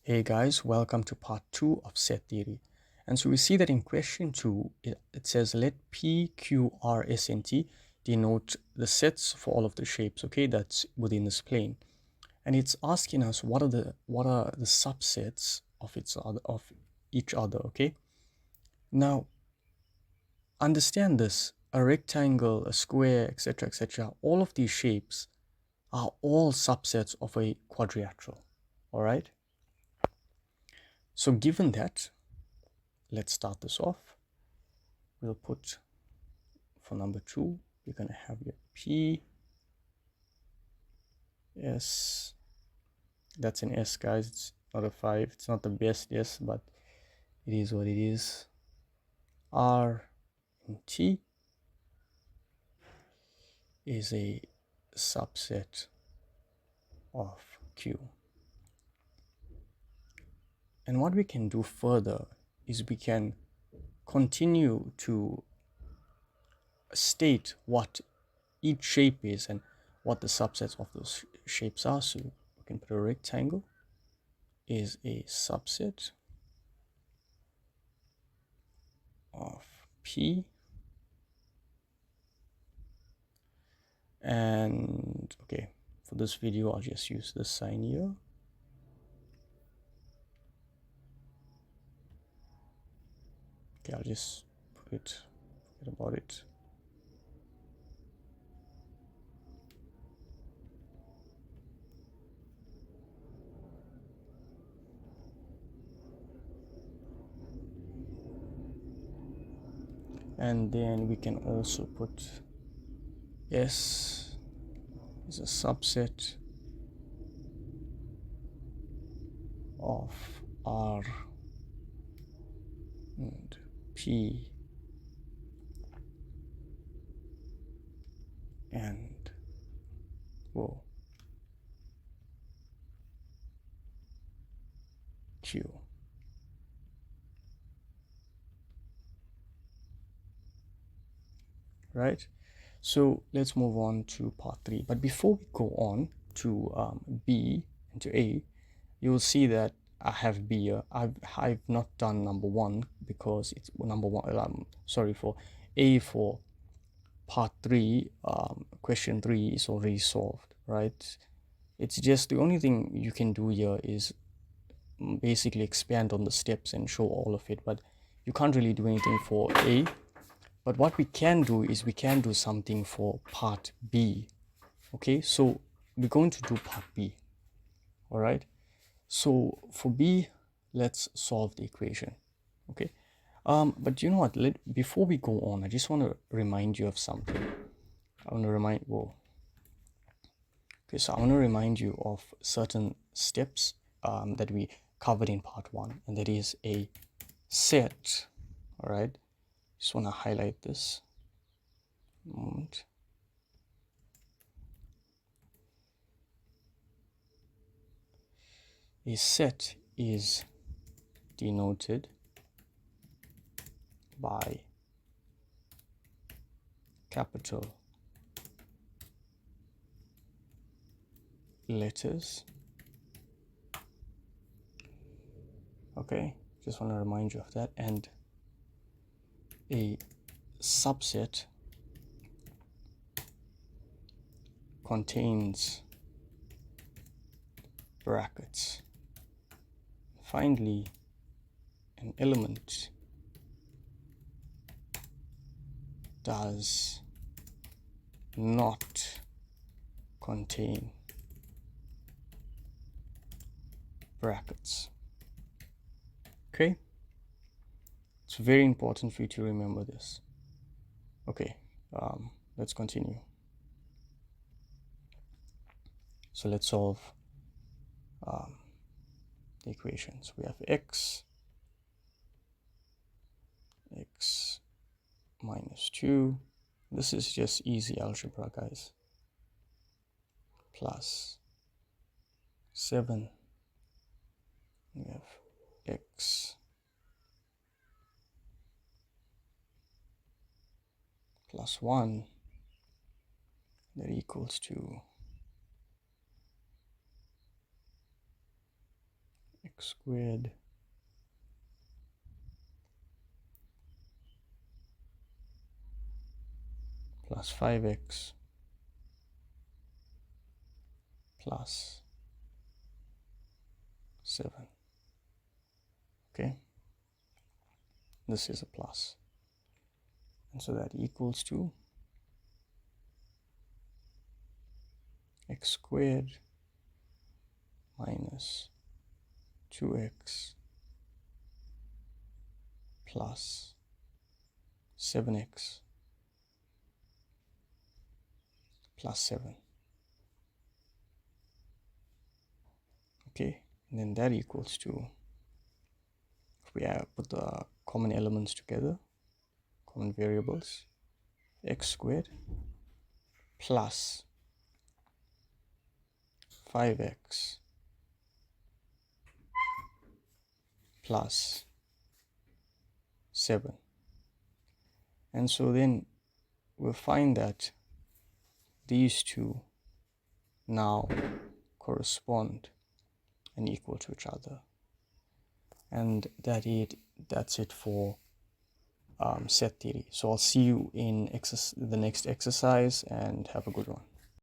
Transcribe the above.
Hey guys, welcome to part 2 of set theory. And so we see that in question 2, it says let P, Q, R, S, and T denote the sets for all of the shapes, okay, that's within this plane. And it's asking us what are the subsets of each other, okay? Now, understand this, a rectangle, a square, etc., all of these shapes are all subsets of a quadrilateral, all right? So given that, let's start this off. We'll put for number 2, we're going to have your P, S, that's an S, guys, it's not a 5, it's not the best S, but it is what it is. R and T is a subset of Q. And what we can do further is we can continue to state what each shape is and what the subsets of those shapes are. So we can put a rectangle is a subset of P, and okay, for this video I'll just use this sign here. Okay, I'll just forget about it. And then we can also put S is a subset of R and P and Q. Right? So let's move on to part 3. But before we go on to B and to A, you'll see that I have B here. I've not done number 1 because it's number 1. Sorry, for A for part 3, question 3 is already solved, right? It's just the only thing you can do here is basically expand on the steps and show all of it, but you can't really do anything for A. But what we can do is we can do something for part B. Okay, so we're going to do part B. All right, so for B, let's solve the equation. Okay, but you know what, before we go on, I just want to remind you of something. I want to remind you of certain steps that we covered in part 1, and that is a set. All right, just want to highlight this moment. A set is denoted by capital letters. Okay, just want to remind you of that. And a subset contains brackets. Finally, an element does not contain brackets. Okay, it's very important for you to remember this. Okay, let's continue. So let's solve the equations. We have x minus 2. This is just easy algebra, guys. Plus 7. We have x plus 1 that equals to x squared plus 5x plus 7. Okay, this is a plus, and so that equals to x squared minus 2x plus 7x plus 7. Okay, and then that equals to, if we put the common elements together, common variables, x squared plus 5x plus 7. And so then we'll find that these two now correspond and equal to each other. And that's it for set theory. So I'll see you in the next exercise, and have a good one.